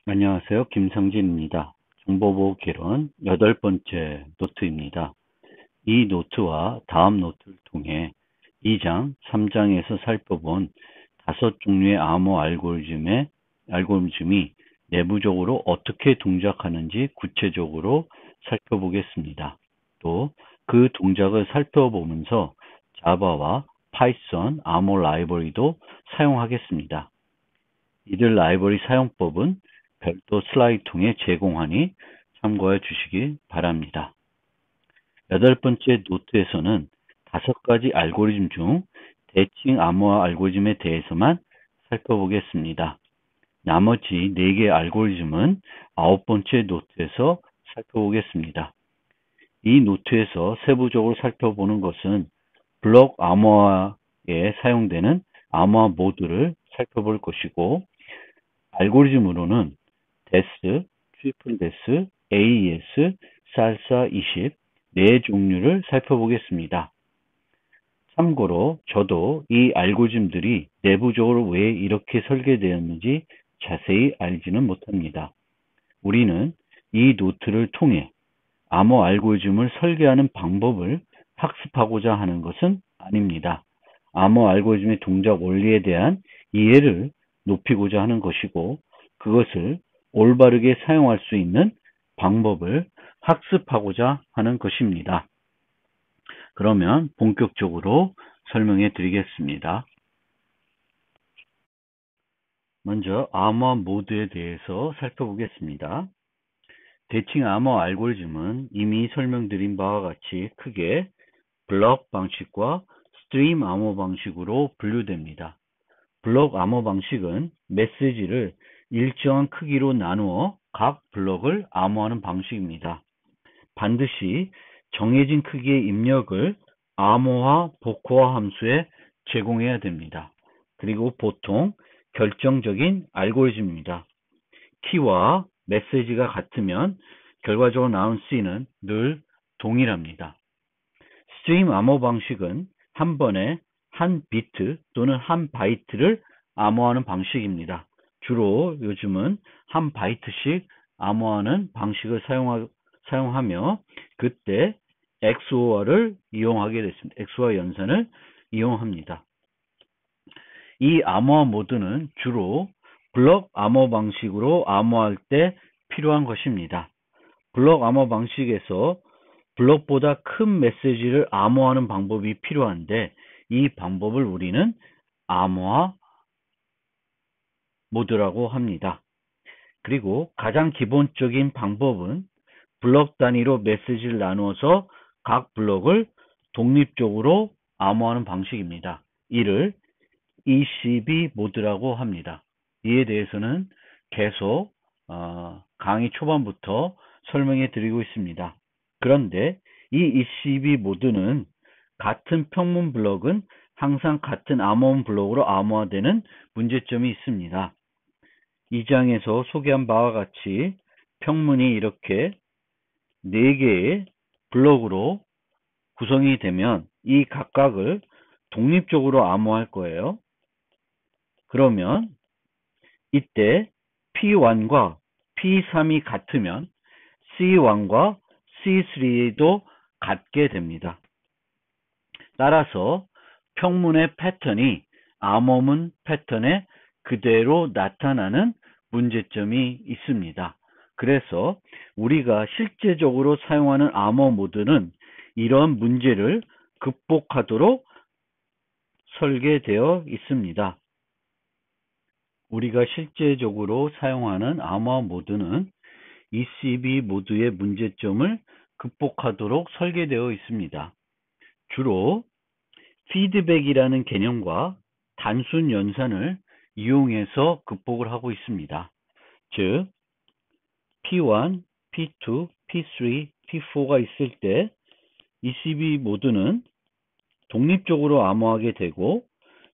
안녕하세요. 김성진입니다. 정보보호 개론 8번째 노트입니다. 이 노트와 다음 노트를 통해 2장, 3장에서 살펴본 5종류의 암호 알고리즘이 내부적으로 어떻게 동작하는지 구체적으로 살펴보겠습니다. 또 그 동작을 살펴보면서 자바와 파이썬 암호 라이브러리도 사용하겠습니다. 이들 라이브러리 사용법은 별도 슬라이드 통해 제공하니 참고해 주시기 바랍니다. 8번째 노트에서는 5가지 알고리즘 중 대칭 암호화 알고리즘에 대해서만 살펴보겠습니다. 나머지 4개의 알고리즘은 9번째 노트에서 살펴보겠습니다. 이 노트에서 세부적으로 살펴보는 것은 블록 암호화에 사용되는 암호화 모드를 살펴볼 것이고, 알고리즘으로는 데스, 트리플 데스, AES, 살사 20, 네 종류를 살펴보겠습니다. 참고로 저도 이 알고리즘들이 내부적으로 왜 이렇게 설계되었는지 자세히 알지는 못합니다. 우리는 이 노트를 통해 암호 알고리즘을 설계하는 방법을 학습하고자 하는 것은 아닙니다. 암호 알고리즘의 동작 원리에 대한 이해를 높이고자 하는 것이고, 그것을 올바르게 사용할 수 있는 방법을 학습하고자 하는 것입니다. 그러면 본격적으로 설명해 드리겠습니다. 먼저 암호화 모드에 대해서 살펴보겠습니다. 대칭 암호 알고리즘은 이미 설명드린 바와 같이 크게 블록 방식과 스트림 암호 방식으로 분류됩니다. 블록 암호 방식은 메시지를 일정한 크기로 나누어 각 블록을 암호하는 방식입니다. 반드시 정해진 크기의 입력을 암호화, 복호화 함수에 제공해야 됩니다. 그리고 보통 결정적인 알고리즘입니다. 키와 메시지가 같으면 결과적으로 나온 C는 늘 동일합니다. 스트림 암호 방식은 한 번에 한 비트 또는 한 바이트를 암호하는 방식입니다. 주로 요즘은 한 바이트씩 암호하는 방식을 사용하며 그때 XOR을 이용하게 됐습니다. XOR 연산을 이용합니다. 이 암호화 모드는 주로 블록 암호 방식으로 암호할 때 필요한 것입니다. 블록 암호 방식에서 블록보다 큰 메시지를 암호하는 방법이 필요한데, 이 방법을 우리는 암호화 모드라고 합니다. 그리고 가장 기본적인 방법은 블록 단위로 메시지를 나누어서 각 블록을 독립적으로 암호하는 방식입니다. 이를 ECB 모드라고 합니다. 이에 대해서는 계속 강의 초반부터 설명해 드리고 있습니다. 그런데 이 ECB 모드는 같은 평문 블록은 항상 같은 암호음 블록으로 암호화되는 문제점이 있습니다. 이 장에서 소개한 바와 같이 평문이 이렇게 4개의 블록으로 구성이 되면 이 각각을 독립적으로 암호할 거예요. 그러면 이때 P1과 P3이 같으면 C1과 C3도 같게 됩니다. 따라서 평문의 패턴이 암호문 패턴에 그대로 나타나는 문제점이 있습니다. 그래서 우리가 실제적으로 사용하는 암호 모드는 이런 문제를 극복하도록 설계되어 있습니다. 우리가 실제적으로 사용하는 암호화 모드는 ECB 모드의 문제점을 극복하도록 설계되어 있습니다. 주로 피드백이라는 개념과 단순 연산을 이용해서 극복을 하고 있습니다. 즉, P1, P2, P3, P4가 있을 때 ECB 모드는 독립적으로 암호하게 되고,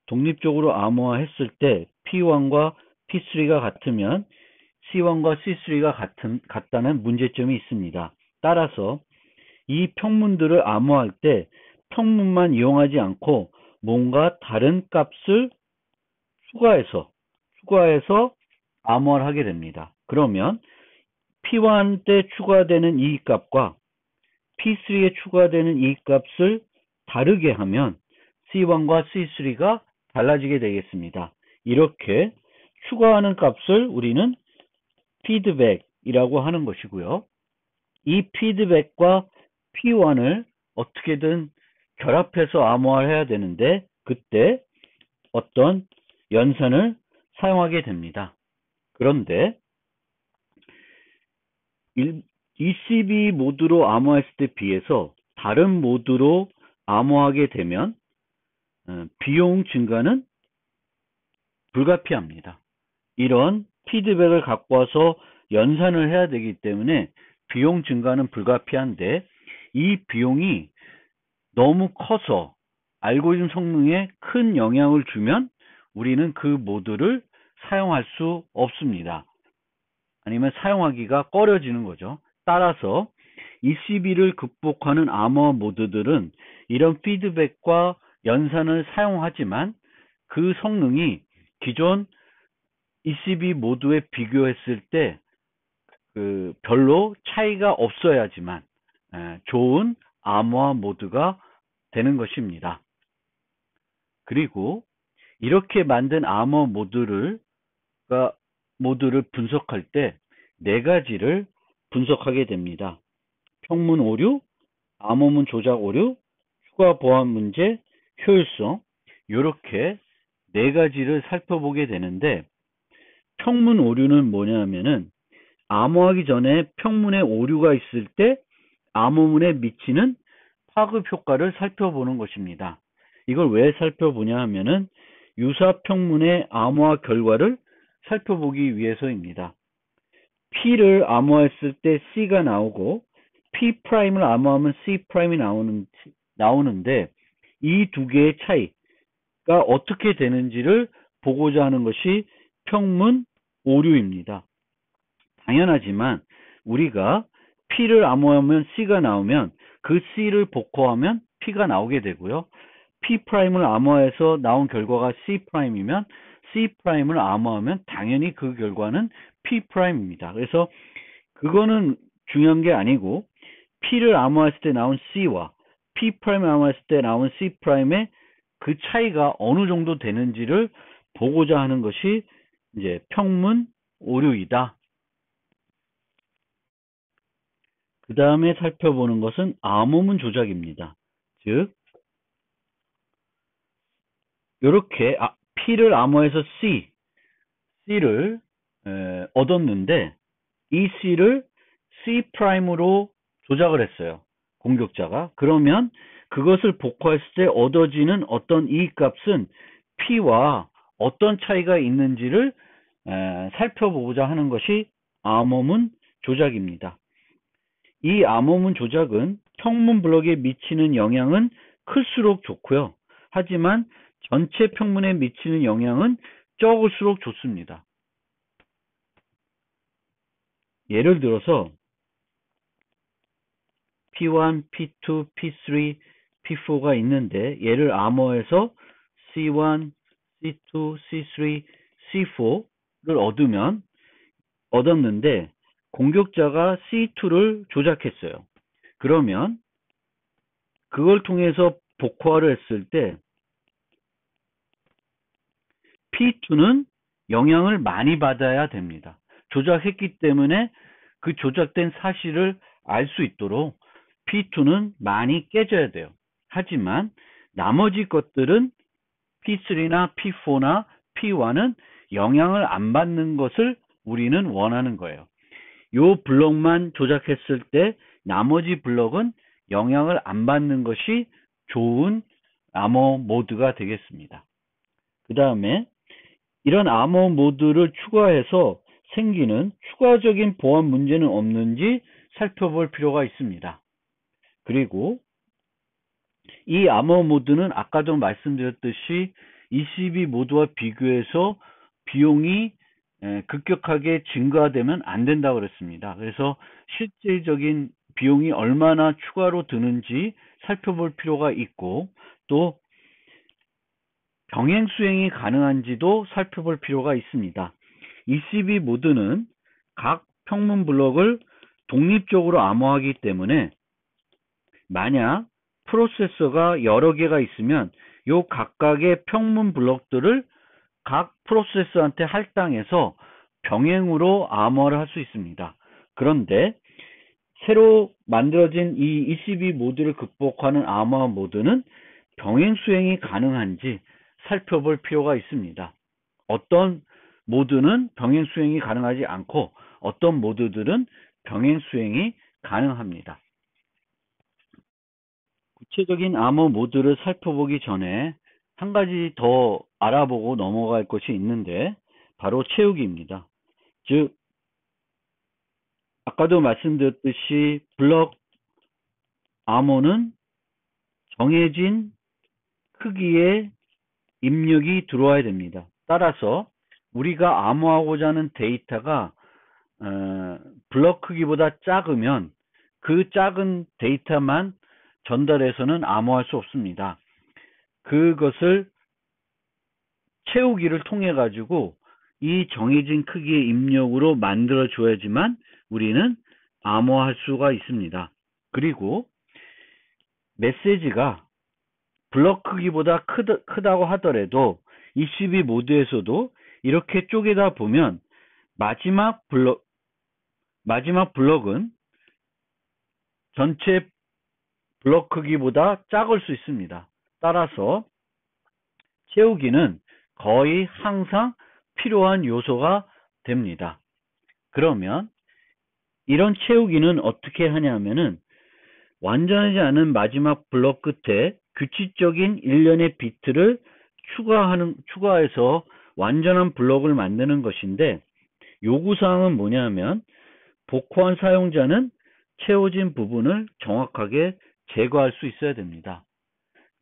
독립적으로 암호화했을 때 P1과 P3가 같으면 C1과 C3가 같다는 문제점이 있습니다. 따라서 이 평문들을 암호할 때 평문만 이용하지 않고 뭔가 다른 값을 추가해서 암호화를 하게 됩니다. 그러면 P1 때 추가되는 이익값과 P3에 추가되는 이익값을 다르게 하면 C1과 C3가 달라지게 되겠습니다. 이렇게 추가하는 값을 우리는 피드백이라고 하는 것이고요. 이 피드백과 P1을 어떻게든 결합해서 암호화를 해야 되는데 그때 어떤 연산을 사용하게 됩니다. 그런데 ECB 모드로 암호화했을 때 비해서 다른 모드로 암호화하게 되면 비용 증가는 불가피합니다. 이런 피드백을 갖고 와서 연산을 해야 되기 때문에 비용 증가는 불가피한데 이 비용이 너무 커서 알고리즘 성능에 큰 영향을 주면 우리는 그 모드를 사용할 수 없습니다. 아니면 사용하기가 꺼려지는 거죠. 따라서 ECB를 극복하는 암호화 모드들은 이런 피드백과 연산을 사용하지만 그 성능이 기존 ECB 모드에 비교했을 때 별로 차이가 없어야지만 좋은 암호화 모드가 되는 것입니다. 그리고 이렇게 만든 암호화 모드를 분석할 때 네 가지를 분석하게 됩니다. 평문 오류, 암호문 조작 오류, 추가 보안 문제, 효율성, 이렇게 네 가지를 살펴보게 되는데 평문 오류는 뭐냐면은 암호하기 전에 평문에 오류가 있을 때 암호문에 미치는 파급 효과를 살펴보는 것입니다. 이걸 왜 살펴보냐 하면은 유사 평문의 암호화 결과를 살펴보기 위해서입니다. P를 암호화했을 때 C가 나오고 P'을 암호하면 C'이 나오는데 이 두 개의 차이가 어떻게 되는지를 보고자 하는 것이 평문 오류입니다. 당연하지만 우리가 P를 암호하면 C가 나오면 그 C를 복호하면 P가 나오게 되고요. P'을 암호해서 나온 결과가 C'이면 C'을 암호하면 당연히 그 결과는 P'입니다. 그래서 그거는 중요한 게 아니고 P를 암호했을 때 나온 C와 P'을 암호했을 때 나온 C'의 그 차이가 어느 정도 되는지를 보고자 하는 것이 이제 평문 오류이다. 그 다음에 살펴보는 것은 암호문 조작입니다. 즉 이렇게 P를 암호해서 C를 얻었는데 이 C를 C'으로 조작을 했어요. 공격자가. 그러면 그것을 복호했을 때 얻어지는 어떤 이익값은 P와 어떤 차이가 있는지를 살펴보고자 하는 것이 암호문 조작입니다. 이 암호문 조작은 평문 블록에 미치는 영향은 클수록 좋고요. 하지만 전체 평문에 미치는 영향은 적을수록 좋습니다. 예를 들어서 P1, P2, P3, P4가 있는데 얘를 암호해서 C1, C2, C3, C4를 얻었는데 공격자가 C2를 조작했어요. 그러면 그걸 통해서 복호화를 했을 때 P2는 영향을 많이 받아야 됩니다. 조작했기 때문에 그 조작된 사실을 알 수 있도록 P2는 많이 깨져야 돼요. 하지만 나머지 것들은 P3나 P4나 P1은 영향을 안 받는 것을 우리는 원하는 거예요. 요 블럭만 조작했을 때 나머지 블럭은 영향을 안 받는 것이 좋은 암호 모드가 되겠습니다. 그 다음에 이런 암호 모드를 추가해서 생기는 추가적인 보안 문제는 없는지 살펴볼 필요가 있습니다. 그리고 이 암호 모드는 아까도 말씀드렸듯이 ECB 모드와 비교해서 비용이 급격하게 증가되면 안 된다고 그랬습니다. 그래서 실질적인 비용이 얼마나 추가로 드는지 살펴볼 필요가 있고 또 병행 수행이 가능한지도 살펴볼 필요가 있습니다. ECB 모드는 각 평문 블럭을 독립적으로 암호하기 때문에 만약 프로세서가 여러 개가 있으면 요 각각의 평문 블럭들을 각 프로세서한테 할당해서 병행으로 암호를 할 수 있습니다. 그런데 새로 만들어진 이 ECB 모드를 극복하는 암호화 모드는 병행 수행이 가능한지 살펴볼 필요가 있습니다. 어떤 모드는 병행 수행이 가능하지 않고 어떤 모드들은 병행 수행이 가능합니다. 구체적인 암호 모드를 살펴보기 전에 한 가지 더 알아보고 넘어갈 것이 있는데 바로 채우기입니다. 즉 아까도 말씀드렸듯이 블럭 암호는 정해진 크기의 입력이 들어와야 됩니다. 따라서 우리가 암호하고자 하는 데이터가 블럭 크기보다 작으면 그 작은 데이터만 전달해서는 암호할 수 없습니다. 그것을 채우기를 통해 가지고 이 정해진 크기의 입력으로 만들어 줘야지만 우리는 암호할 수가 있습니다. 그리고 메시지가 블럭 크기보다 크다고 하더라도 ECB 모드에서도 이렇게 쪼개다 보면 마지막 블럭은 전체 블럭 크기보다 작을 수 있습니다. 따라서 채우기는 거의 항상 필요한 요소가 됩니다. 그러면 이런 채우기는 어떻게 하냐면은 완전하지 않은 마지막 블럭 끝에 규칙적인 일련의 비트를 추가해서 완전한 블럭을 만드는 것인데 요구사항은 뭐냐면 복호한 사용자는 채워진 부분을 정확하게 제거할 수 있어야 됩니다.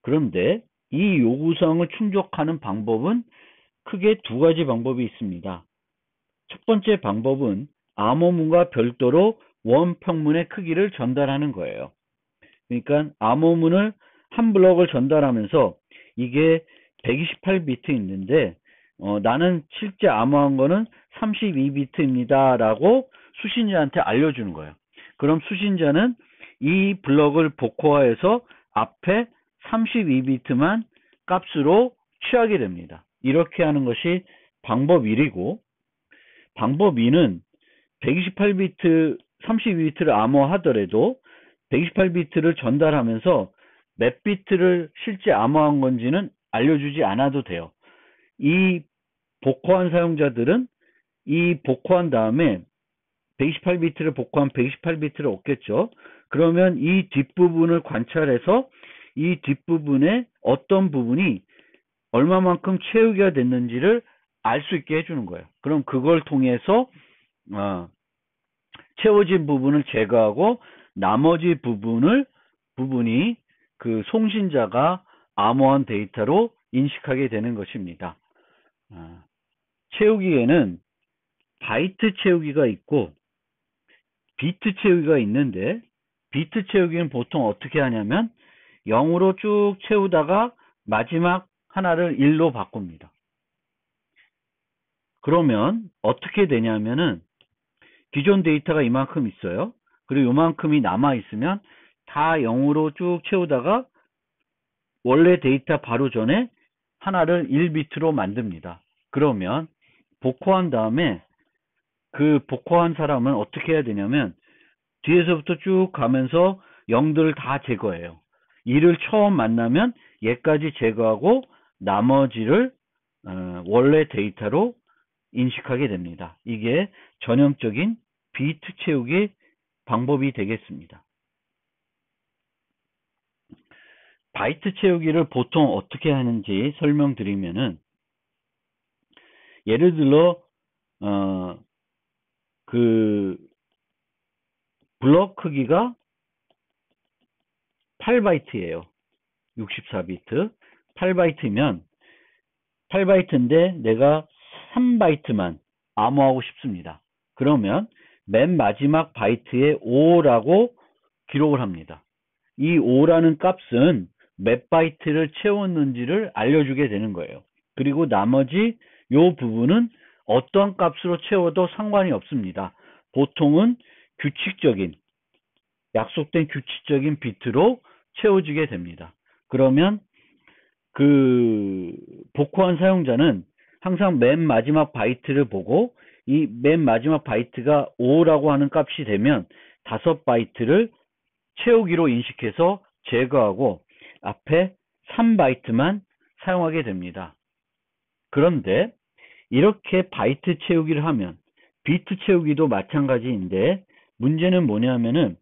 그런데 이 요구사항을 충족하는 방법은 크게 두 가지 방법이 있습니다. 첫 번째 방법은 암호문과 별도로 원평문의 크기를 전달하는 거예요. 그러니까 암호문을 한 블럭을 전달하면서 이게 128비트 있는데 나는 실제 암호한 거는 32비트입니다 라고 수신자한테 알려주는 거예요. 그럼 수신자는 이 블럭을 복호화해서 앞에 32비트만 값으로 취하게 됩니다. 이렇게 하는 것이 방법 1이고 방법 2는 128비트 32비트를 암호하더라도 128비트를 전달하면서 몇 비트를 실제 암호한 건지는 알려주지 않아도 돼요. 이 복호한 사용자들은 이 복호한 다음에 128비트를 복호한 128비트를 얻겠죠. 그러면 이 뒷부분을 관찰해서 이 뒷부분에 어떤 부분이 얼마만큼 채우기가 됐는지를 알 수 있게 해주는 거예요. 그럼 그걸 통해서 채워진 부분을 제거하고 나머지 부분이 그 송신자가 암호한 데이터로 인식하게 되는 것입니다. 채우기에는 바이트 채우기가 있고 비트 채우기가 있는데 비트 채우기는 보통 어떻게 하냐면 0으로 쭉 채우다가 마지막 하나를 1로 바꿉니다. 그러면 어떻게 되냐면은 기존 데이터가 이만큼 있어요. 그리고 이만큼이 남아 있으면 다 0으로 쭉 채우다가 원래 데이터 바로 전에 하나를 1비트로 만듭니다. 그러면 복호한 다음에 그 복호한 사람은 어떻게 해야 되냐면 뒤에서부터 쭉 가면서 0들을 다 제거해요. 1을 처음 만나면 얘까지 제거하고 나머지를 원래 데이터로 인식하게 됩니다. 이게 전형적인 비트 채우기 방법이 되겠습니다. 바이트 채우기를 보통 어떻게 하는지 설명드리면은 예를 들어 그 블럭 크기가 8바이트예요. 64비트 8바이트면 8바이트인데 내가 3바이트만 암호하고 싶습니다. 그러면 맨 마지막 바이트에 5라고 기록을 합니다. 이 5라는 값은 몇 바이트를 채웠는지를 알려주게 되는 거예요. 그리고 나머지 요 부분은 어떤 값으로 채워도 상관이 없습니다. 보통은 규칙적인, 약속된 규칙적인 비트로 채워지게 됩니다. 그러면 그 복호한 사용자는 항상 맨 마지막 바이트를 보고 이 맨 마지막 바이트가 5라고 하는 값이 되면 5바이트를 채우기로 인식해서 제거하고 앞에 3바이트만 사용하게 됩니다. 그런데 이렇게 바이트 채우기를 하면 비트 채우기도 마찬가지인데 문제는 뭐냐면은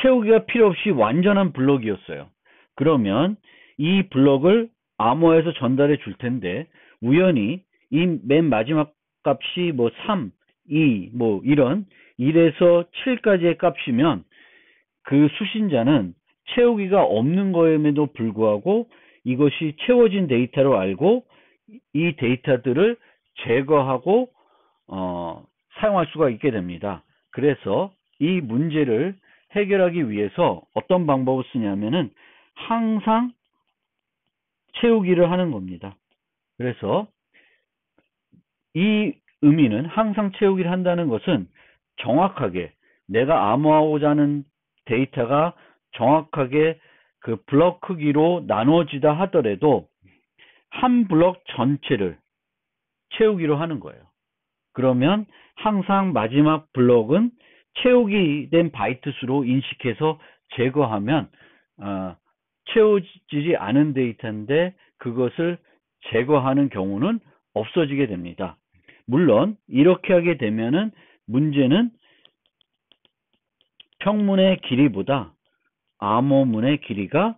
채우기가 필요 없이 완전한 블럭이었어요. 그러면 이 블럭을 암호화해서 전달해 줄 텐데 우연히 이 맨 마지막 값이 뭐 3, 2, 뭐 이런 1에서 7까지의 값이면 그 수신자는 채우기가 없는 거임에도 불구하고 이것이 채워진 데이터로 알고 이 데이터들을 제거하고 사용할 수가 있게 됩니다. 그래서 이 문제를 해결하기 위해서 어떤 방법을 쓰냐면은 항상 채우기를 하는 겁니다. 그래서 이 의미는 항상 채우기를 한다는 것은 정확하게 내가 암호하고자 하는 데이터가 정확하게 그 블럭 크기로 나누어지다 하더라도 한 블럭 전체를 채우기로 하는 거예요. 그러면 항상 마지막 블럭은 채우기 된 바이트 수로 인식해서 제거하면 채워지지 않은 데이터인데 그것을 제거하는 경우는 없어지게 됩니다. 물론 이렇게 하게 되면은 문제는 평문의 길이보다 암호문의 길이가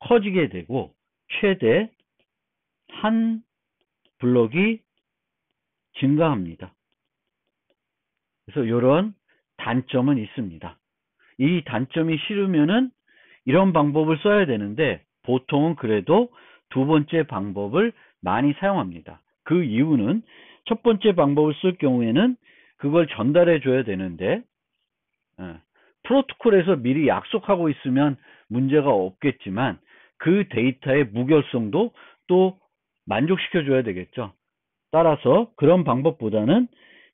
커지게 되고 최대 한 블럭이 증가합니다. 그래서 이런 단점은 있습니다. 이 단점이 싫으면은 이런 방법을 써야 되는데 보통은 그래도 두 번째 방법을 많이 사용합니다. 그 이유는 첫 번째 방법을 쓸 경우에는 그걸 전달해 줘야 되는데 프로토콜에서 미리 약속하고 있으면 문제가 없겠지만 그 데이터의 무결성도 또 만족시켜 줘야 되겠죠. 따라서 그런 방법보다는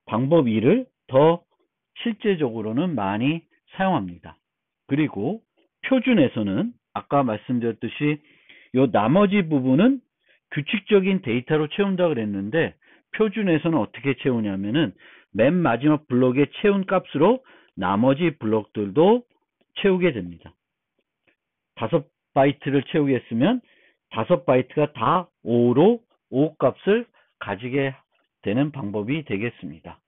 방법 2를 더 실제적으로는 많이 사용합니다. 그리고 표준에서는 아까 말씀드렸듯이 이 나머지 부분은 규칙적인 데이터로 채운다 그랬는데 표준에서는 어떻게 채우냐면은 맨 마지막 블럭에 채운 값으로 나머지 블럭들도 채우게 됩니다. 5바이트를 채우겠으면 5바이트가 다 5로 5 값을 가지게 되는 방법이 되겠습니다.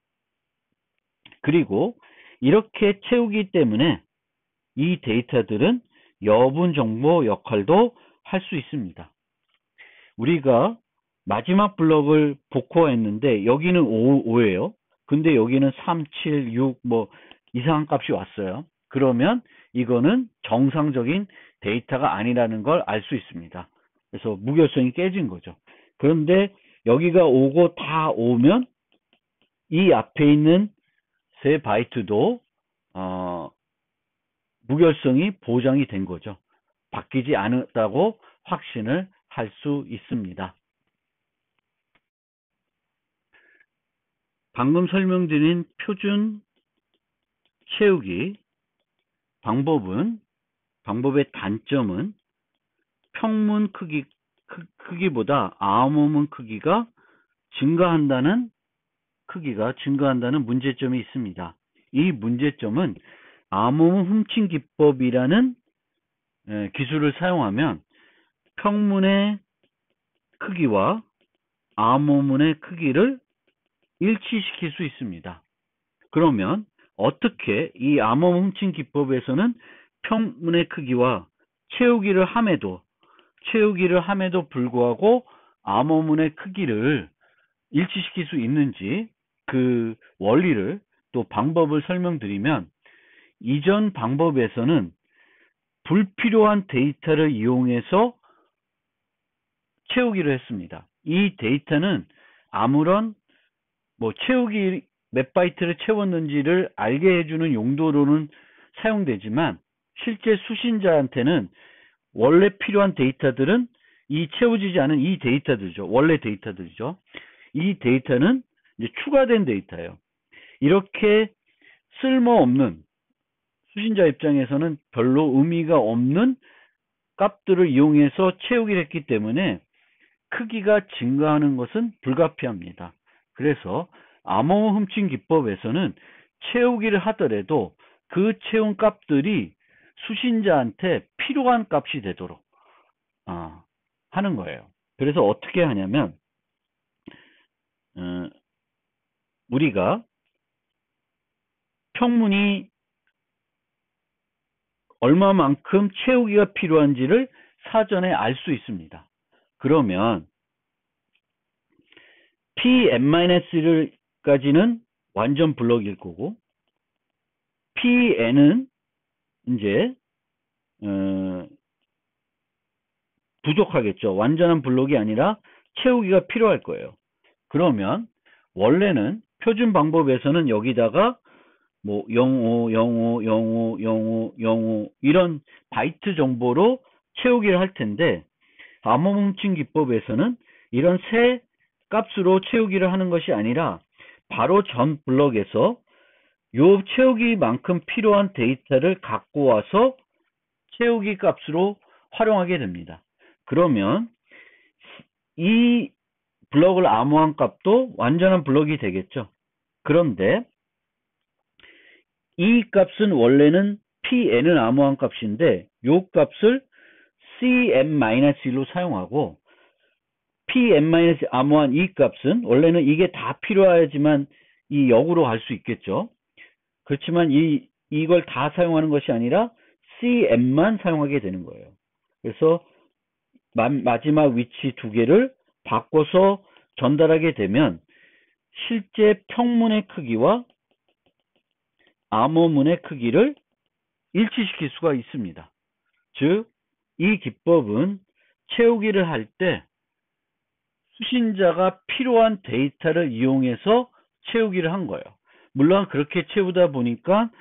그리고 이렇게 채우기 때문에 이 데이터들은 여분 정보 역할도 할 수 있습니다. 우리가 마지막 블럭을 복호했는데 여기는 5예요. 근데 여기는 3, 7, 6 뭐 이상한 값이 왔어요. 그러면 이거는 정상적인 데이터가 아니라는 걸 알 수 있습니다. 그래서 무결성이 깨진 거죠. 그런데 여기가 5고 다 5면 이 앞에 있는 세 바이트도 무결성이 보장이 된 거죠. 바뀌지 않았다고 확신을 할 수 있습니다. 방금 설명드린 표준 채우기 방법의 단점은 평문 크기보다 암호문 크기가 증가한다는 문제점이 있습니다. 이 문제점은 암호문 훔친 기법이라는 기술을 사용하면 평문의 크기와 암호문의 크기를 일치시킬 수 있습니다. 그러면 어떻게 이 암호문 훔친 기법에서는 평문의 크기와 채우기를 함에도 불구하고 암호문의 크기를 일치시킬 수 있는지 그 원리를 또 방법을 설명드리면 이전 방법에서는 불필요한 데이터를 이용해서 채우기를 했습니다. 이 데이터는 아무런 채우기 몇 바이트를 채웠는지를 알게 해주는 용도로는 사용되지만 실제 수신자한테는 원래 필요한 데이터들은 이 채워지지 않은 이 데이터들이죠. 원래 데이터들이죠. 이 데이터는 이제 추가된 데이터예요. 이렇게 쓸모없는, 수신자 입장에서는 별로 의미가 없는 값들을 이용해서 채우기를 했기 때문에 크기가 증가하는 것은 불가피합니다. 그래서 암호문 훔침 기법에서는 채우기를 하더라도 그 채운 값들이 수신자한테 필요한 값이 되도록 하는 거예요. 그래서 어떻게 하냐면 우리가 평문이 얼마만큼 채우기가 필요한지를 사전에 알 수 있습니다. 그러면 Pn-1까지는 완전 블럭일 거고 Pn은 이제 부족하겠죠. 완전한 블록이 아니라 채우기가 필요할 거예요. 그러면 원래는 표준 방법에서는 여기다가 뭐 05, 05, 05, 05, 05 이런 바이트 정보로 채우기를 할 텐데 암호 뭉침 기법에서는 이런 새 값으로 채우기를 하는 것이 아니라 바로 전 블럭에서 요 채우기만큼 필요한 데이터를 갖고 와서 채우기 값으로 활용하게 됩니다. 그러면 이 블럭을 암호한 값도 완전한 블럭이 되겠죠. 그런데 이 값은 원래는 Pn을 암호한 값인데 이 값을 Cn-1로 사용하고 Pn- 암호한 이 값은 원래는 이게 다 필요하지만 이 역으로 갈 수 있겠죠. 그렇지만 이걸 다 사용하는 것이 아니라 Cn만 사용하게 되는 거예요. 그래서 마지막 위치 두 개를 바꿔서 전달하게 되면 실제 평문의 크기와 암호문의 크기를 일치시킬 수가 있습니다. 즉, 이 기법은 채우기를 할 때 수신자가 필요한 데이터를 이용해서 채우기를 한 거예요. 물론 그렇게 채우다 보니까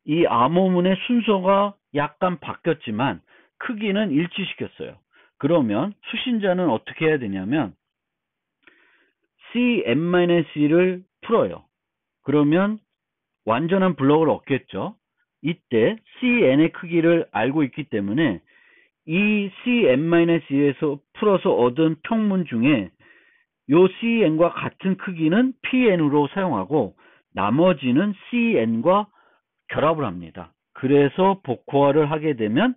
이 암호문의 순서가 약간 바뀌었지만 크기는 일치시켰어요. 그러면 수신자는 어떻게 해야 되냐면 Cn-C를 풀어요. 그러면 완전한 블럭을 얻겠죠. 이때 Cn의 크기를 알고 있기 때문에 이 Cn-C에서 풀어서 얻은 평문 중에 요 Cn과 같은 크기는 Pn으로 사용하고 나머지는 Cn과 결합을 합니다. 그래서 복호화를 하게 되면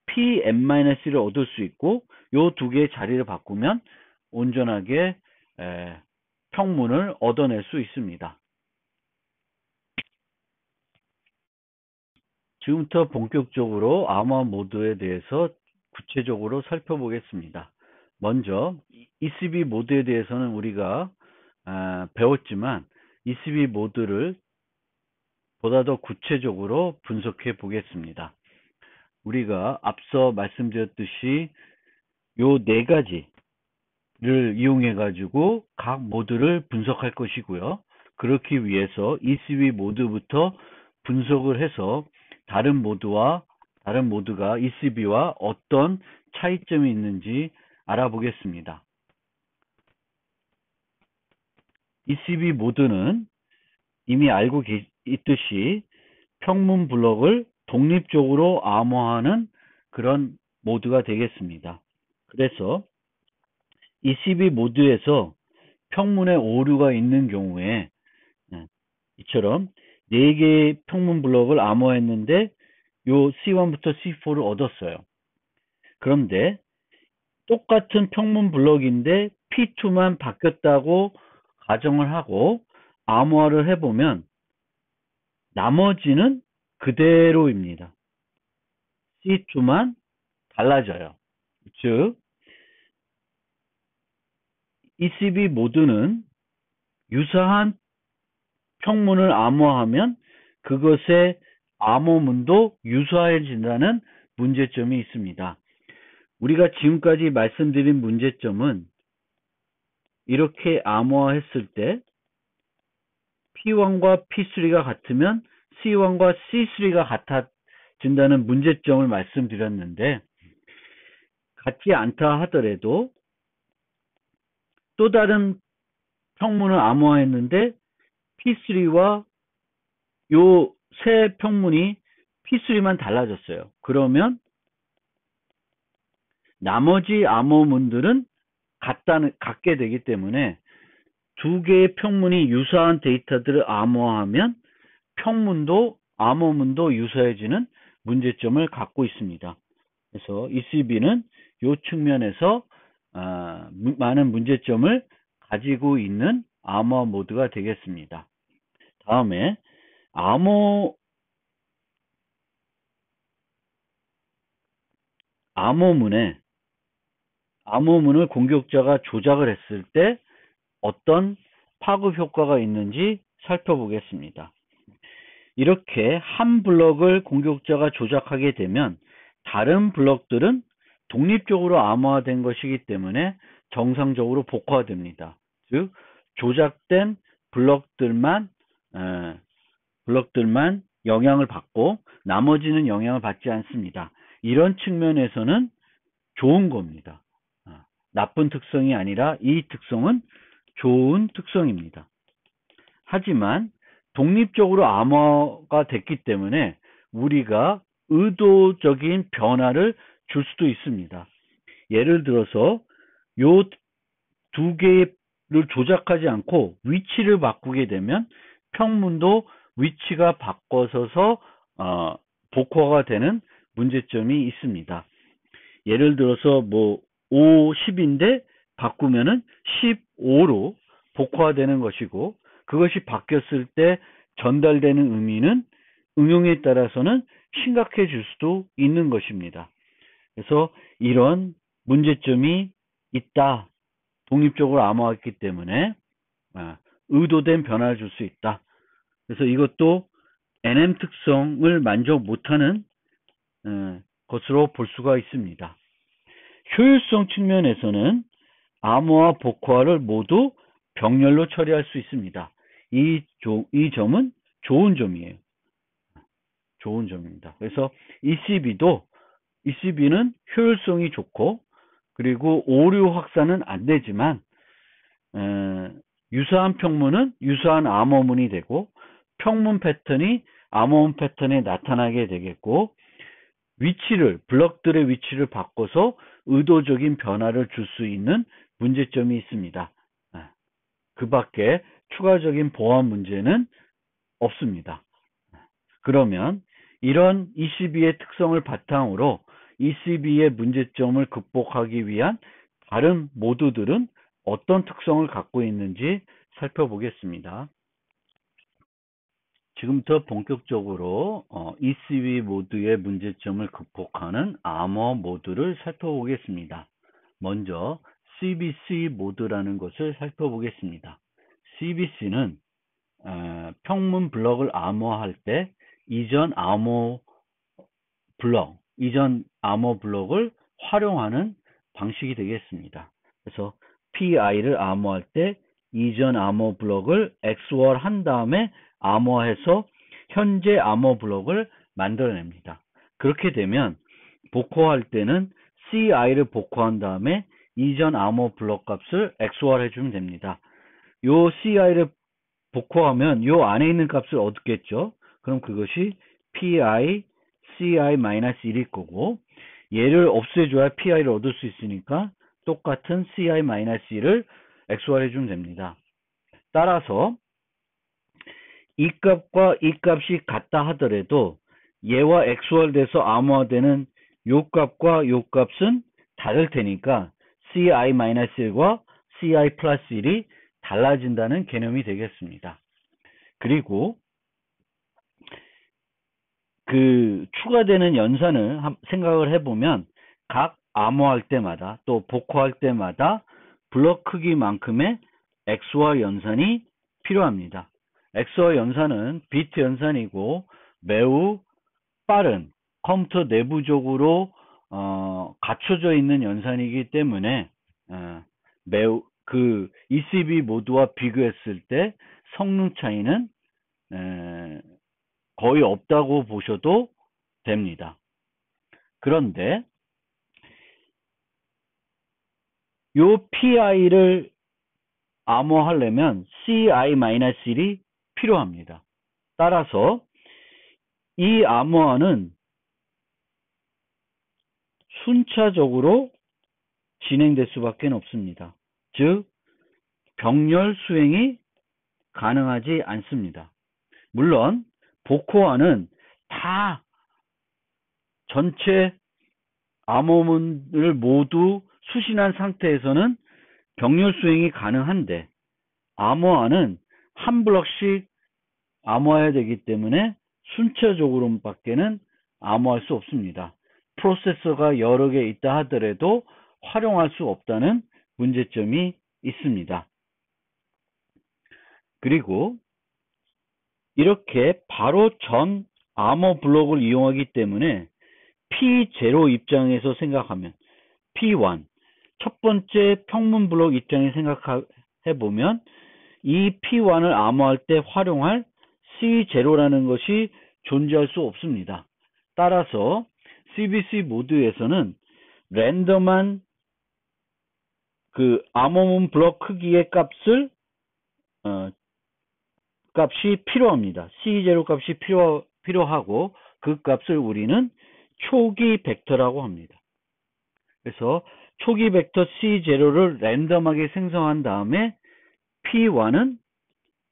Pn-를 얻을 수 있고 요 두 개의 자리를 바꾸면 온전하게 평문을 얻어낼 수 있습니다. 지금부터 본격적으로 암호화 모드에 대해서 구체적으로 살펴보겠습니다. 먼저 ECB 모드에 대해서는 우리가 배웠지만 ECB 모드를 보다 더 구체적으로 분석해 보겠습니다. 우리가 앞서 말씀드렸듯이 요 네 가지를 이용해 가지고 각 모드를 분석할 것이고요. 그렇기 위해서 ECB 모드부터 분석을 해서 다른 모드가 ECB와 어떤 차이점이 있는지 알아보겠습니다. ECB 모드는 이미 알고 있듯이 평문 블럭을 독립적으로 암호하는 그런 모드가 되겠습니다. 그래서 ECB 모드에서 평문에 오류가 있는 경우에 이처럼 4개의 평문 블럭을 암호했는데 요 C1부터 C4를 얻었어요. 그런데 똑같은 평문 블럭인데 P2만 바뀌었다고 가정을 하고 암호화를 해보면 나머지는 그대로입니다. C2만 달라져요. 즉 ECB 모드는 유사한 평문을 암호하면 그것의 암호문도 유사해진다는 문제점이 있습니다. 우리가 지금까지 말씀드린 문제점은 이렇게 암호화했을 때 P1과 P3가 같으면 C1과 C3가 같아진다는 문제점을 말씀드렸는데 같지 않다 하더라도 또 다른 평문을 암호화했는데 P3와 요 세 평문이 P3만 달라졌어요. 그러면 나머지 암호문들은 같게 되기 때문에 두 개의 평문이 유사한 데이터들을 암호화하면 암호문도 유사해지는 문제점을 갖고 있습니다. 그래서 ECB는 이 측면에서 많은 문제점을 가지고 있는 암호화 모드가 되겠습니다. 다음에 암호문을 공격자가 조작을 했을 때 어떤 파급 효과가 있는지 살펴보겠습니다. 이렇게 한 블럭을 공격자가 조작하게 되면 다른 블럭들은 독립적으로 암호화된 것이기 때문에 정상적으로 복호화됩니다. 즉 조작된 블럭들만 영향을 받고 나머지는 영향을 받지 않습니다. 이런 측면에서는 좋은 겁니다. 나쁜 특성이 아니라 이 특성은 좋은 특성입니다. 하지만 독립적으로 암호화가 됐기 때문에 우리가 의도적인 변화를 줄 수도 있습니다. 예를 들어서 요 두 개를 조작하지 않고 위치를 바꾸게 되면 평문도 위치가 바꿔서서 복호화가 되는 문제점이 있습니다. 예를 들어서 5, 10인데 바꾸면은 15로 복호화되는 것이고 그것이 바뀌었을 때 전달되는 의미는 응용에 따라서는 심각해질 수도 있는 것입니다. 그래서 이런 문제점이 있다. 독립적으로 암호화했기 때문에 의도된 변화를 줄 수 있다. 그래서 이것도 NM 특성을 만족 못하는 것으로 볼 수가 있습니다. 효율성 측면에서는 암호화, 복호화를 모두 병렬로 처리할 수 있습니다. 이 점은 좋은 점이에요. 좋은 점입니다. 그래서 ECB는 효율성이 좋고 그리고 오류 확산은 안 되지만 유사한 평문은 유사한 암호문이 되고 평문 패턴이 암호문 패턴에 나타나게 되겠고 블럭들의 위치를 바꿔서 의도적인 변화를 줄 수 있는 문제점이 있습니다. 그 밖에 추가적인 보안 문제는 없습니다. 그러면 이런 ECB의 특성을 바탕으로 ECB의 문제점을 극복하기 위한 다른 모드들은 어떤 특성을 갖고 있는지 살펴보겠습니다. 지금부터 본격적으로 ECB 모드의 문제점을 극복하는 암호 모드를 살펴보겠습니다. 먼저 CBC 모드라는 것을 살펴보겠습니다. CBC는 평문 블럭을 암호화할 때 이전 암호 블럭을 활용하는 방식이 되겠습니다. 그래서 PI를 암호화할 때 이전 암호 블럭을 XOR 한 다음에 암호화해서 현재 암호 블럭을 만들어냅니다. 그렇게 되면 복호할 때는 CI를 복호한 다음에 이전 암호 블럭 값을 XOR 해주면 됩니다. 요 CI를 복호하면 요 안에 있는 값을 얻겠죠. 그럼 그것이 PI, CI-1일 거고 얘를 없애줘야 PI를 얻을 수 있으니까 똑같은 CI-1을 XOR 해주면 됩니다. 따라서 이 값과 이 값이 같다 하더라도 얘와 XOR 돼서 암호화되는 요 값과 요 값은 다를 테니까 CI-1과 CI 플러스 1이 달라진다는 개념이 되겠습니다. 그리고 그 추가되는 연산을 생각을 해보면 각 암호할 때마다 또 복호할 때마다 블럭 크기만큼의 XOR 연산이 필요합니다. XOR 연산은 비트 연산이고 매우 빠른 컴퓨터 내부적으로 갖춰져 있는 연산이기 때문에 매우 그 ECB 모드와 비교했을 때 성능 차이는 거의 없다고 보셔도 됩니다. 그런데 요 PI를 암호하려면 CI-1이 필요합니다. 따라서 이 암호화는 순차적으로 진행될 수밖에 없습니다. 즉, 병렬 수행이 가능하지 않습니다. 물론 복호화는 다 전체 암호문을 모두 수신한 상태에서는 병렬 수행이 가능한데, 암호화는 한 블럭씩 암호화해야 되기 때문에 순차적으로밖에는 암호할 수 없습니다. 프로세서가 여러 개 있다 하더라도 활용할 수 없다는 문제점이 있습니다. 그리고 이렇게 바로 전 암호 블록을 이용하기 때문에 P0 입장에서 생각하면 P1, 첫 번째 평문 블록 입장에 생각해보면 이 P1을 암호할 때 활용할 C0라는 것이 존재할 수 없습니다. 따라서 CBC 모드에서는 랜덤한 그 암호문 블록 크기의 값이 필요합니다. C0 값이 필요하고 그 값을 우리는 초기 벡터라고 합니다. 그래서 초기 벡터 C0를 랜덤하게 생성한 다음에 P1은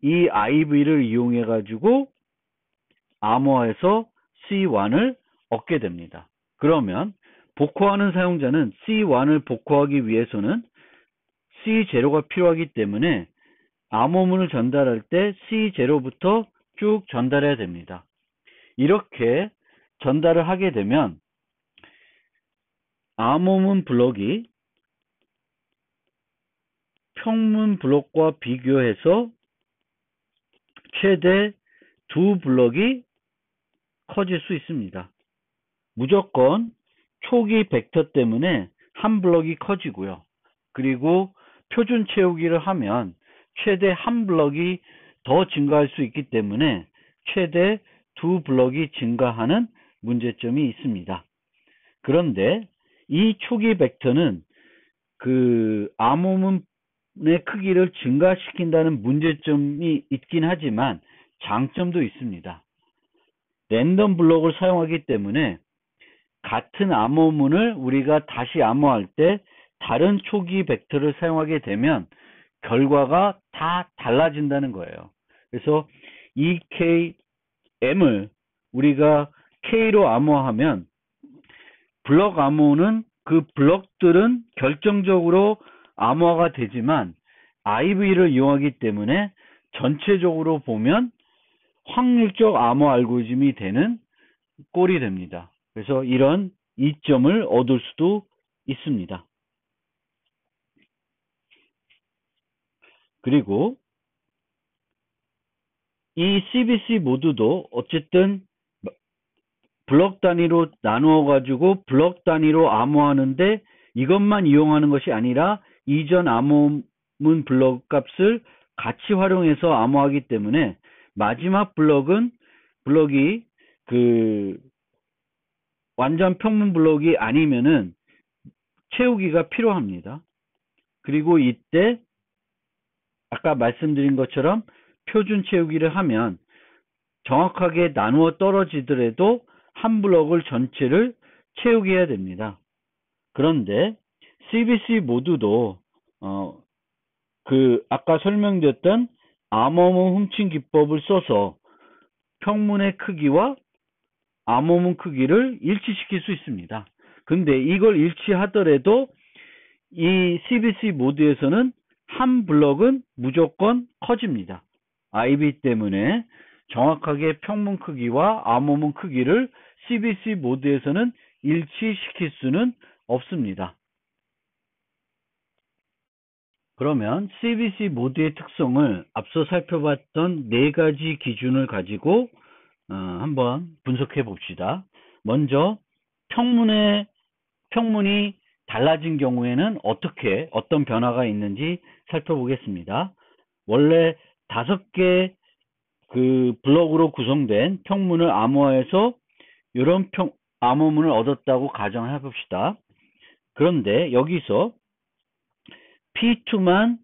이 IV를 이용해 가지고 암호화해서 C1을 얻게 됩니다. 그러면 복호하는 사용자는 C1을 복호하기 위해서는 C0가 필요하기 때문에 암호문을 전달할 때 C0부터 쭉 전달해야 됩니다. 이렇게 전달을 하게 되면 암호문 블록이 평문 블록과 비교해서 최대 2블록이 커질 수 있습니다. 무조건 초기 벡터 때문에 한 블록이 커지고요. 그리고 표준 채우기를 하면 최대 한 블록이 더 증가할 수 있기 때문에 최대 2블록이 증가하는 문제점이 있습니다. 그런데 이 초기 벡터는 그 암호문의 크기를 증가시킨다는 문제점이 있긴 하지만 장점도 있습니다. 랜덤 블록을 사용하기 때문에 같은 암호문을 우리가 다시 암호할 때 다른 초기 벡터를 사용하게 되면 결과가 다 달라진다는 거예요. 그래서 EKM을 우리가 K로 암호하면 블록 암호는 그 블록들은 결정적으로 암호화가 되지만 IV를 이용하기 때문에 전체적으로 보면 확률적 암호 알고리즘이 되는 꼴이 됩니다. 그래서 이런 이점을 얻을 수도 있습니다. 그리고 이 CBC 모드도 어쨌든 블록 단위로 나누어 가지고 블록 단위로 암호하는데 이것만 이용하는 것이 아니라 이전 암호문 블록 값을 같이 활용해서 암호하기 때문에 마지막 블록이 그 완전 평문 블록이 아니면은 채우기가 필요합니다. 그리고 이때 아까 말씀드린 것처럼 표준 채우기를 하면 정확하게 나누어 떨어지더라도 한 블록을 전체를 채우게 해야 됩니다. 그런데 CBC 모두도 아까 설명드렸던 암호문 훔친 기법을 써서 평문의 크기와 암호문 크기를 일치시킬 수 있습니다. 근데 이걸 일치하더라도 이 CBC 모드에서는 한 블록은 무조건 커집니다. IB 때문에 정확하게 평문 크기와 암호문 크기를 CBC 모드에서는 일치시킬 수는 없습니다. 그러면 CBC 모드의 특성을 앞서 살펴봤던 4가지 기준을 가지고 한번 분석해 봅시다. 먼저 평문이 달라진 경우에는 어떤 변화가 있는지 살펴보겠습니다. 원래 5개 그 블록으로 구성된 평문을 암호화해서 이런 암호문을 얻었다고 가정해 봅시다. 그런데 여기서 P2만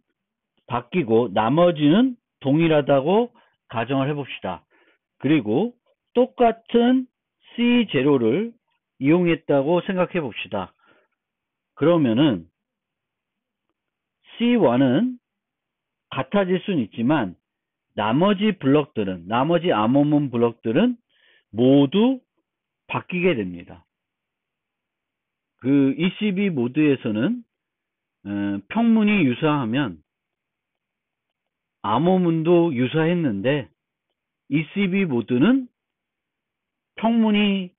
바뀌고 나머지는 동일하다고 가정을 해봅시다. 그리고 똑같은 C0를 이용했다고 생각해 봅시다. 그러면은 C1은 같아질 수는 있지만 나머지 블럭들은, 나머지 암호문 블럭들은 모두 바뀌게 됩니다. 그 ECB 모드에서는 평문이 유사하면 암호문도 유사했는데 ECB 모드는 평문이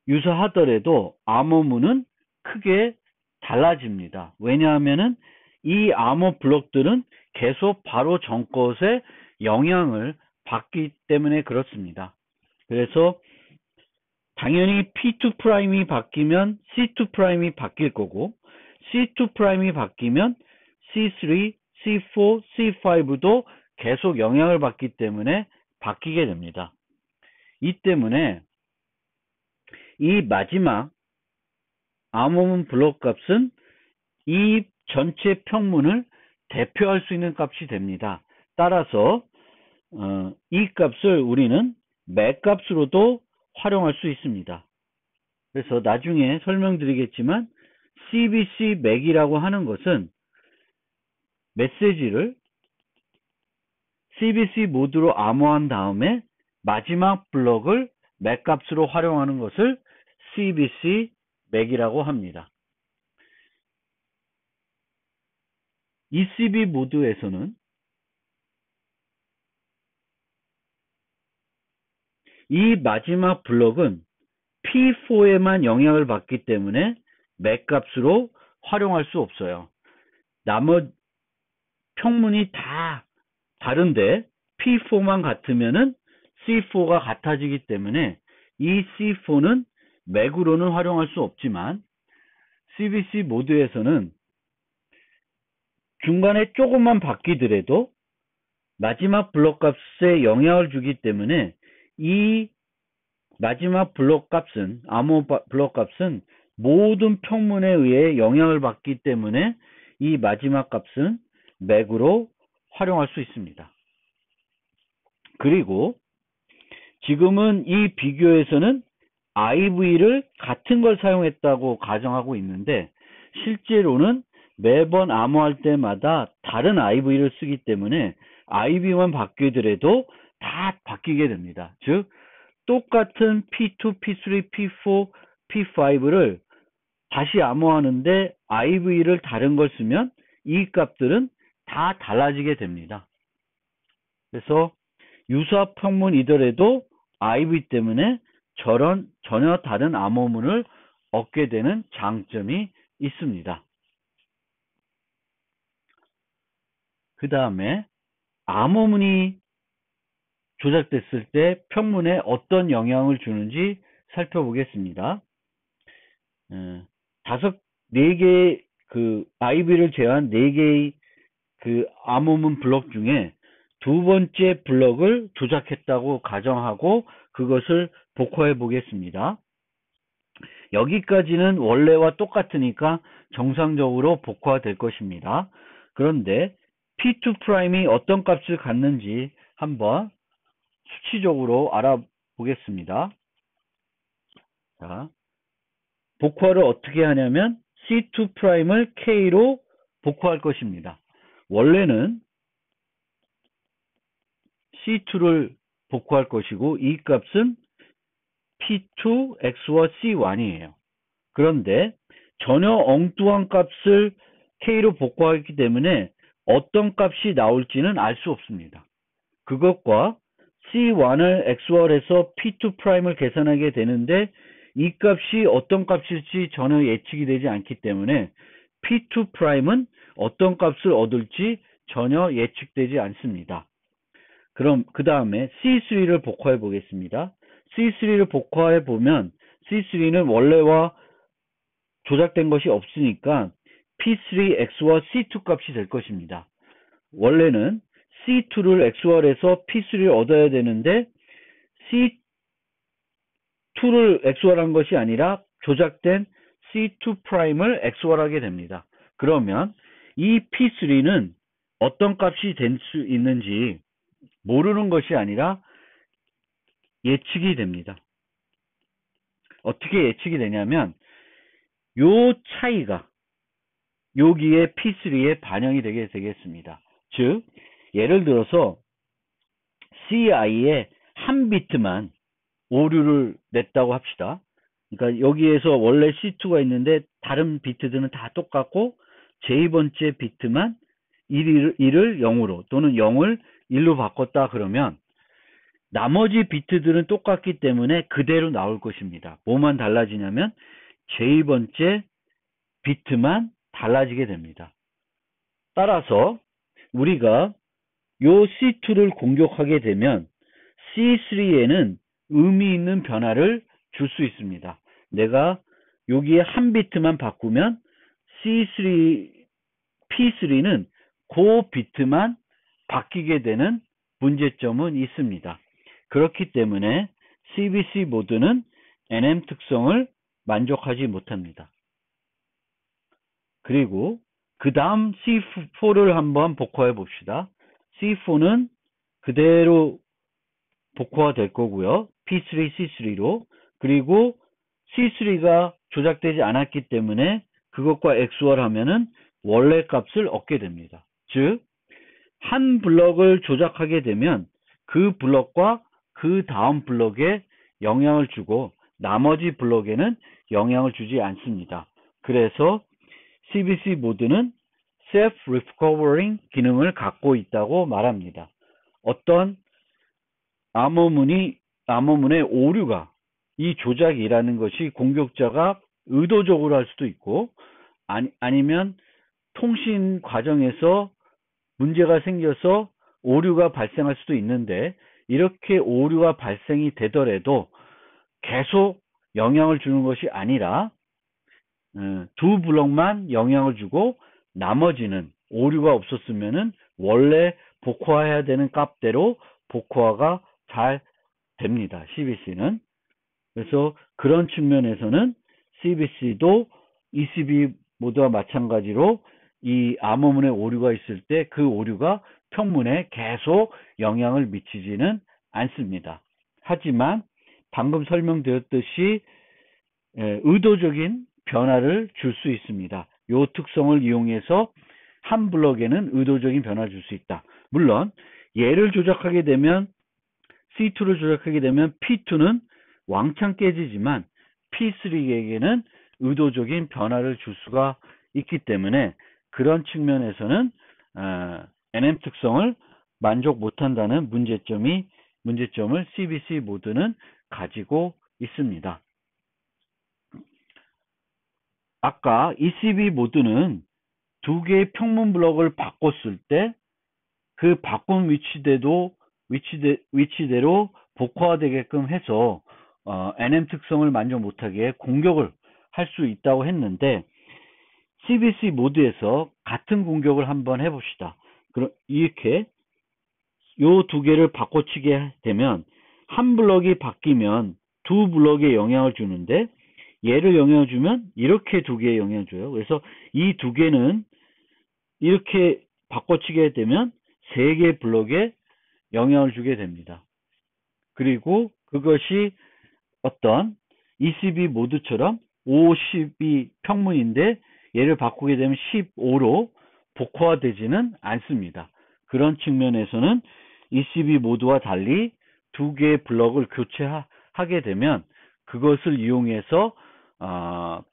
유사하더라도 암호문은 크게 달라집니다. 왜냐하면은 이 암호 블록들은 계속 바로 전 것에 영향을 받기 때문에 그렇습니다. 그래서 당연히 P2'이 바뀌면 C2'이 바뀔 거고 C2'이 바뀌면 C3, C4, C5도 계속 영향을 받기 때문에 바뀌게 됩니다. 이 때문에 이 마지막 암호문 블록 값은 이 전체 평문을 대표할 수 있는 값이 됩니다. 따라서 이 값을 우리는 맥 값으로도 활용할 수 있습니다. 그래서 나중에 설명드리겠지만 CBC 맥이라고 하는 것은 메시지를 CBC 모드로 암호한 다음에 마지막 블럭을 맥 값으로 활용하는 것을 CBC 맥이라고 합니다. ECB 모드에서는 이 마지막 블럭은 P4에만 영향을 받기 때문에 맥 값으로 활용할 수 없어요. 나머지 평문이 다 다른데 P4만 같으면은 C4가 같아지기 때문에 이 C4는 맥으로는 활용할 수 없지만 CBC 모드에서는 중간에 조금만 바뀌더라도 마지막 블록 값에 영향을 주기 때문에 이 마지막 블록 값은 암호 블록 값은 모든 평문에 의해 영향을 받기 때문에 이 마지막 값은 맥으로 활용할 수 있습니다. 그리고 지금은 이 비교에서는 IV를 같은 걸 사용했다고 가정하고 있는데 실제로는 매번 암호할 때마다 다른 IV를 쓰기 때문에 IV만 바뀌더라도 다 바뀌게 됩니다. 즉 똑같은 P2, P3, P4, P5를 다시 암호하는데 IV를 다른 걸 쓰면 이 값들은 다 달라지게 됩니다. 그래서 유사 평문이더라도 IV 때문에 전혀 다른 암호문을 얻게 되는 장점이 있습니다. 그 다음에 암호문이 조작됐을 때 평문에 어떤 영향을 주는지 살펴보겠습니다. 4개의 그 IV를 제외한 4개의 그 암호문 블록 중에 두 번째 블럭을 조작했다고 가정하고 그것을 복화해 보겠습니다. 여기까지는 원래와 똑같으니까 정상적으로 복화될 것입니다. 그런데 P2'이 어떤 값을 갖는지 한번 수치적으로 알아보겠습니다. 자, 복화를 어떻게 하냐면 C2'을 K로 복화할 것입니다. 원래는 C2를 복화할 것이고 이 값은 P2, X와 C1이에요. 그런데 전혀 엉뚱한 값을 K로 복화했기 때문에 어떤 값이 나올지는 알 수 없습니다. 그것과 C1을 XOR해서 P2'을 계산하게 되는데 이 값이 어떤 값일지 전혀 예측이 되지 않기 때문에 P2'은 어떤 값을 얻을지 전혀 예측되지 않습니다. 그럼 그 다음에 C3를 복화해 보겠습니다. C3를 복화해 보면 C3는 원래와 조작된 것이 없으니까 P3X와 C2 값이 될 것입니다. 원래는 C2를 XOR해서 P3를 얻어야 되는데 C2를 XOR한 것이 아니라 조작된 C2'을 XOR하게 됩니다. 그러면 이 P3는 어떤 값이 될 수 있는지 모르는 것이 아니라 예측이 됩니다. 어떻게 예측이 되냐면 요 차이가 여기에 P3에 반영이 되게 되겠습니다. 즉 예를 들어서 CI에 한 비트만 오류를 냈다고 합시다. 그러니까 여기에서 원래 C2가 있는데 다른 비트들은 다 똑같고 제2번째 비트만 1을 0으로 또는 0을 1로 바꿨다 그러면 나머지 비트들은 똑같기 때문에 그대로 나올 것입니다. 뭐만 달라지냐면 제2번째 비트만 달라지게 됩니다. 따라서 우리가 요 C2를 공격하게 되면 C3에는 의미 있는 변화를 줄 수 있습니다. 내가 여기에 한 비트만 바꾸면 P3는 그 비트만 바뀌게 되는 문제점은 있습니다. 그렇기 때문에 CBC 모드는 NM 특성을 만족하지 못합니다. 그리고 그 다음 C4를 한번 복화해 봅시다. C4는 그대로 복화가 될 거고요. P3, C3로. 그리고 C3가 조작되지 않았기 때문에 그것과 XOR 하면은 원래 값을 얻게 됩니다. 즉, 한 블럭을 조작하게 되면 그 블럭과 그 다음 블럭에 영향을 주고 나머지 블럭에는 영향을 주지 않습니다. 그래서 CBC 모드는 self-recovering 기능을 갖고 있다고 말합니다. 어떤 암호문의 오류가 이 조작이라는 것이 공격자가 의도적으로 할 수도 있고 아니면 통신 과정에서 문제가 생겨서 오류가 발생할 수도 있는데 이렇게 오류가 발생이 되더라도 계속 영향을 주는 것이 아니라 두 블럭만 영향을 주고 나머지는 오류가 없었으면은 원래 복화해야 되는 값대로 복화가 잘 됩니다. CBC는. 그래서 그런 측면에서는 CBC도 ECB 모드와 마찬가지로 이 암호문의 오류가 있을 때 그 오류가 평문에 계속 영향을 미치지는 않습니다. 하지만 방금 설명드렸듯이 의도적인 변화를 줄 수 있습니다. 이 특성을 이용해서 한 블럭에는 의도적인 변화를 줄 수 있다. 물론 얘를 조작하게 되면 C2를 조작하게 되면 P2는 왕창 깨지지만 P3에게는 의도적인 변화를 줄 수가 있기 때문에 그런 측면에서는 NM 특성을 만족 못한다는 문제점을 CBC 모드는 가지고 있습니다. 아까 ECB 모드는 두 개의 평문 블럭을 바꿨을 때 그 바꾼 위치대로 복화되게끔 해서 NM 특성을 만족 못하게 공격을 할 수 있다고 했는데 CBC 모드에서 같은 공격을 한번 해봅시다. 이렇게 요 두 개를 바꿔치게 되면 한 블럭이 바뀌면 두 블럭에 영향을 주는데 얘를 영향을 주면 이렇게 두 개에 영향을 줘요. 그래서 이 두 개는 이렇게 바꿔치게 되면 세 개 블럭에 영향을 주게 됩니다. 그리고 그것이 어떤 ECB 모드처럼 50이 평문인데 얘를 바꾸게 되면 15로 복화되지는 않습니다. 그런 측면에서는 ECB 모드와 달리 두 개의 블럭을 교체하게 되면 그것을 이용해서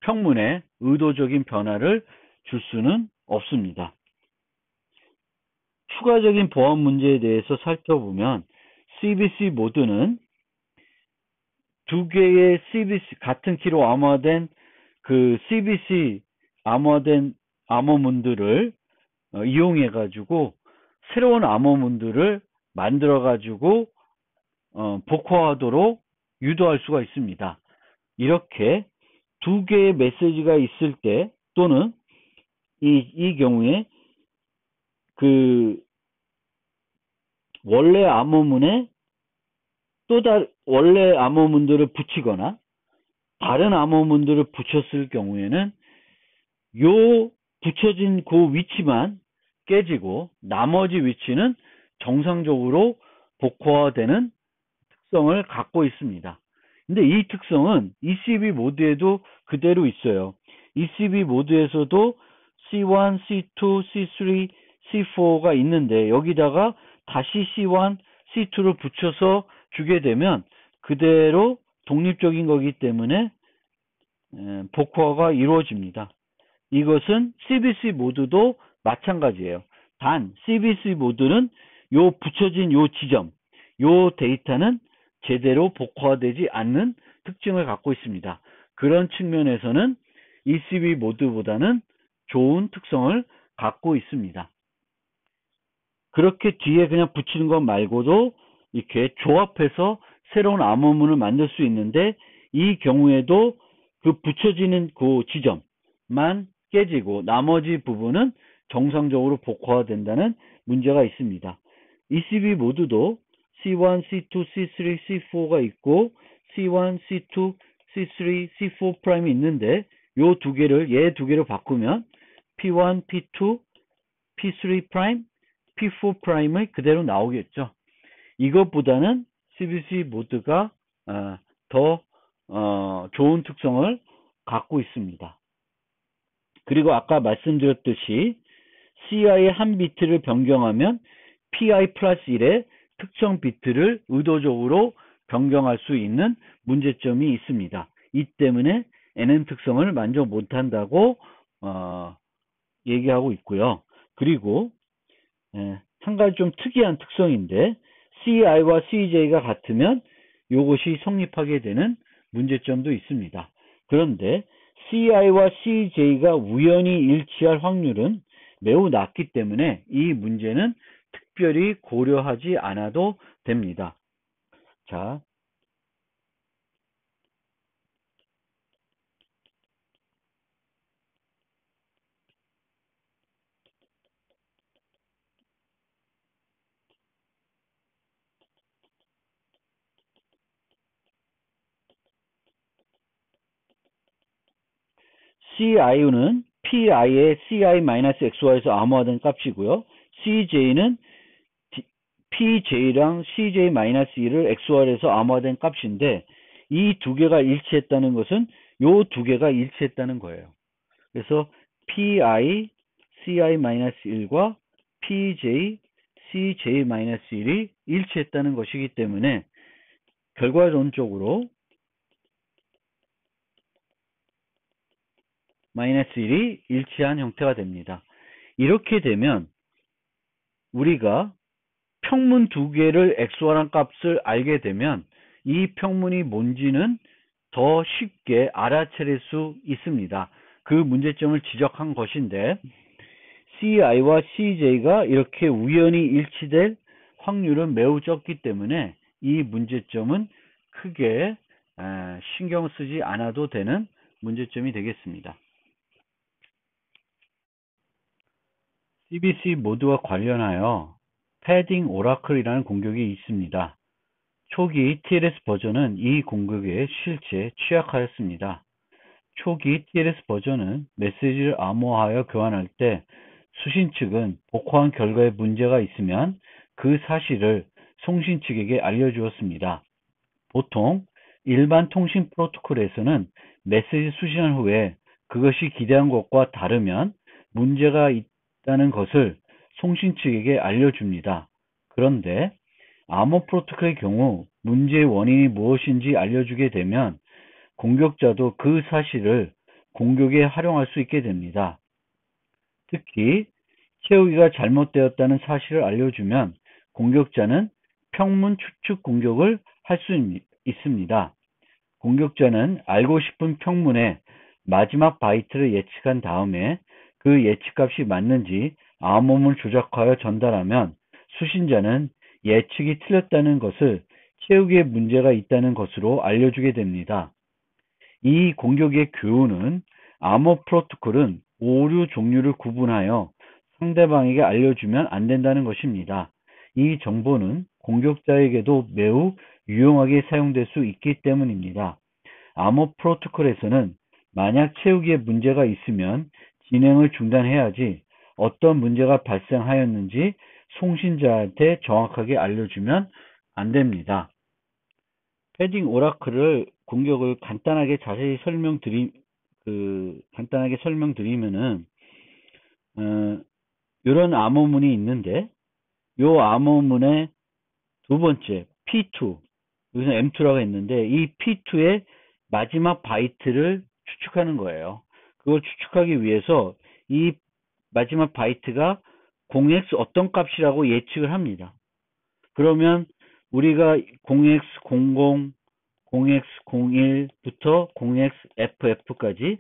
평문에 의도적인 변화를 줄 수는 없습니다. 추가적인 보안 문제에 대해서 살펴보면 CBC 모드는 두 개의 CBC 같은 키로 암호화된 그 CBC 암호화된 암호문들을 이용해 가지고 새로운 암호문들을 만들어 가지고 복화하도록 유도할 수가 있습니다. 이렇게 두 개의 메시지가 있을 때 또는 이 경우에 그 원래 암호문에 원래 암호문들을 붙이거나 다른 암호문들을 붙였을 경우에는 요 붙여진 그 위치만 깨지고 나머지 위치는 정상적으로 복호화되는 특성을 갖고 있습니다. 근데 이 특성은 ECB 모드에도 그대로 있어요. ECB 모드에서도 C1, C2, C3, C4가 있는데 여기다가 다시 C1, C2를 붙여서 주게 되면 그대로 독립적인 거기 때문에 복호화가 이루어집니다. 이것은 CBC 모드도 마찬가지예요. 단 CBC 모드는 요 붙여진 요 지점, 요 데이터는 제대로 복호화되지 않는 특징을 갖고 있습니다. 그런 측면에서는 ECB 모드보다는 좋은 특성을 갖고 있습니다. 그렇게 뒤에 그냥 붙이는 것 말고도 이렇게 조합해서 새로운 암호문을 만들 수 있는데 이 경우에도 그 붙여지는 그 지점만 깨지고 나머지 부분은 정상적으로 복호화된다는 문제가 있습니다. ECB 모드도 C1, C2, C3, C4가 있고 C1, C2, C3, C4 프라임이 있는데 요 두 개를 얘 두 개를 바꾸면 P1, P2, P3 프라임, P4 프라임이 그대로 나오겠죠. 이것보다는 CBC 모드가 더 좋은 특성을 갖고 있습니다. 그리고 아까 말씀드렸듯이 CI의 한 비트를 변경하면 PI 플러스 1의 특정 비트를 의도적으로 변경할 수 있는 문제점이 있습니다. 이 때문에 NM 특성을 만족 못한다고 얘기하고 있고요. 그리고 한 가지 좀 특이한 특성인데 CI와 CJ가 같으면 이것이 성립하게 되는 문제점도 있습니다. 그런데 CI와 CJ가 우연히 일치할 확률은 매우 낮기 때문에 이 문제는 특별히 고려하지 않아도 됩니다. 자, CI는 PI의 CI-XY에서 암호화된 값이고요. CJ는 PJ랑 CJ-1을 XOR에서 암호화된 값인데 이 두 개가 일치했다는 것은 요 두 개가 일치했다는 거예요. 그래서 PI CI-1과 PJ CJ-1이 일치했다는 것이기 때문에 결과론적으로 -1이 일치한 형태가 됩니다. 이렇게 되면 우리가 평문 두 개를 XOR한 값을 알게 되면 이 평문이 뭔지는 더 쉽게 알아차릴 수 있습니다. 그 문제점을 지적한 것인데 CI와 CJ가 이렇게 우연히 일치될 확률은 매우 적기 때문에 이 문제점은 크게 신경 쓰지 않아도 되는 문제점이 되겠습니다. CBC 모드와 관련하여 패딩 오라클이라는 공격이 있습니다. 초기 TLS 버전은 이 공격에 실제 취약하였습니다. 초기 TLS 버전은 메시지를 암호화하여 교환할 때 수신 측은 복호한 결과에 문제가 있으면 그 사실을 송신 측에게 알려주었습니다. 보통 일반 통신 프로토콜에서는 메시지 수신한 후에 그것이 기대한 것과 다르면 문제가 있다는 것을 송신 측에게 알려줍니다. 그런데 암호 프로토콜의 경우 문제의 원인이 무엇인지 알려주게 되면 공격자도 그 사실을 공격에 활용할 수 있게 됩니다. 특히 채우기가 잘못되었다는 사실을 알려주면 공격자는 평문 추측 공격을 할 수 있습니다. 공격자는 알고 싶은 평문의 마지막 바이트를 예측한 다음에 그 예측값이 맞는지 암호문을 조작하여 전달하면 수신자는 예측이 틀렸다는 것을 채우기에 문제가 있다는 것으로 알려주게 됩니다. 이 공격의 교훈은 암호 프로토콜은 오류 종류를 구분하여 상대방에게 알려주면 안 된다는 것입니다. 이 정보는 공격자에게도 매우 유용하게 사용될 수 있기 때문입니다. 암호 프로토콜에서는 만약 채우기에 문제가 있으면 진행을 중단해야지 어떤 문제가 발생하였는지 송신자한테 정확하게 알려주면 안 됩니다. 패딩 오라클을 공격을 간단하게 자세히 간단하게 설명드리면은, 이런 암호문이 있는데, 요 암호문의 두 번째, P2, 여기서 M2라고 했는데, 이 P2의 마지막 바이트를 추측하는 거예요. 그걸 추측하기 위해서 이 마지막 바이트가 0x 어떤 값이라고 예측을 합니다. 그러면 우리가 0x00, 0x01부터 0xFF까지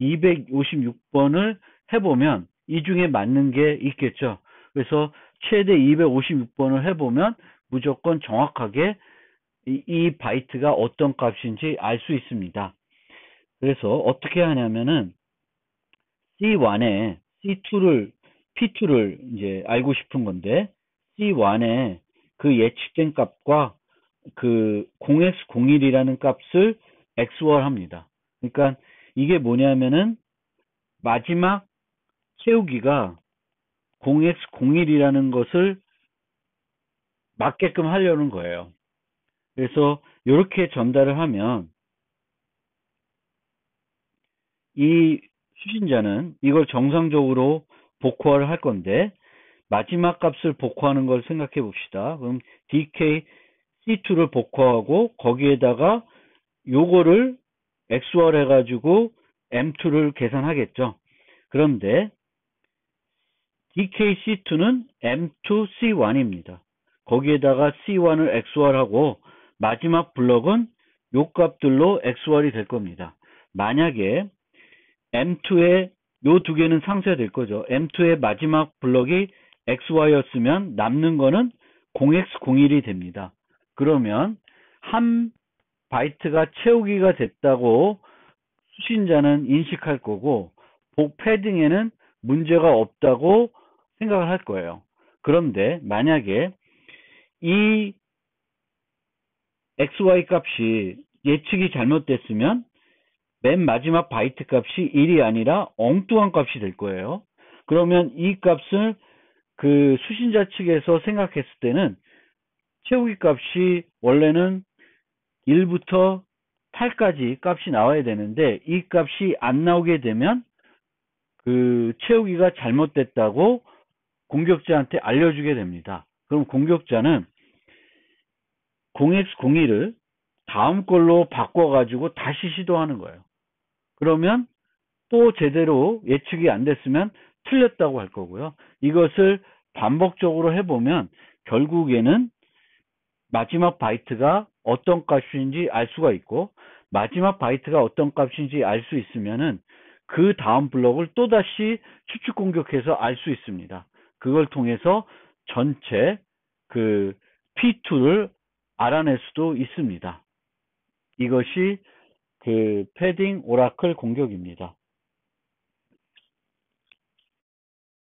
256번을 해보면 이 중에 맞는 게 있겠죠. 그래서 최대 256번을 해보면 무조건 정확하게 이 바이트가 어떤 값인지 알 수 있습니다. 그래서 어떻게 하냐면은 C1에 C2를 P2를 이제 알고 싶은 건데, C1에 그 예측된 값과 그 0x01이라는 값을 XOR 합니다. 그러니까 이게 뭐냐면은 마지막 채우기가 0x01이라는 것을 맞게끔 하려는 거예요. 그래서 이렇게 전달을 하면 이 수신자는 이걸 정상적으로 복호화를 할 건데, 마지막 값을 복호하는 걸 생각해 봅시다. 그럼 DK C2를 복호하고 거기에다가 요거를 XOR 해가지고 M2를 계산하겠죠. 그런데 DK-C2는 M2-C1입니다. 거기에다가 C1을 XOR하고 마지막 블럭은 요 값들로 XOR이 될 겁니다. 만약에 M2의 요 두 개는 상쇄가 될 거죠. M2의 마지막 블럭이 XY였으면 남는 거는 0x01이 됩니다. 그러면 한 바이트가 채우기가 됐다고 수신자는 인식할 거고, 복 패딩에는 문제가 없다고 생각을 할 거예요. 그런데 만약에 이 XY 값이 예측이 잘못됐으면 맨 마지막 바이트 값이 1이 아니라 엉뚱한 값이 될 거예요. 그러면 이 값을 그 수신자 측에서 생각했을 때는 채우기 값이 원래는 1부터 8까지 값이 나와야 되는데, 이 값이 안 나오게 되면 그 채우기가 잘못됐다고 공격자한테 알려주게 됩니다. 그럼 공격자는 0x01을 다음 걸로 바꿔가지고 다시 시도하는 거예요. 그러면 또 제대로 예측이 안 됐으면 틀렸다고 할 거고요. 이것을 반복적으로 해보면 결국에는 마지막 바이트가 어떤 값인지 알 수가 있고, 마지막 바이트가 어떤 값인지 알 수 있으면은 그 다음 블럭을 또다시 추측 공격해서 알 수 있습니다. 그걸 통해서 전체 그 P2를 알아낼 수도 있습니다. 이것이 그 패딩 오라클 공격입니다.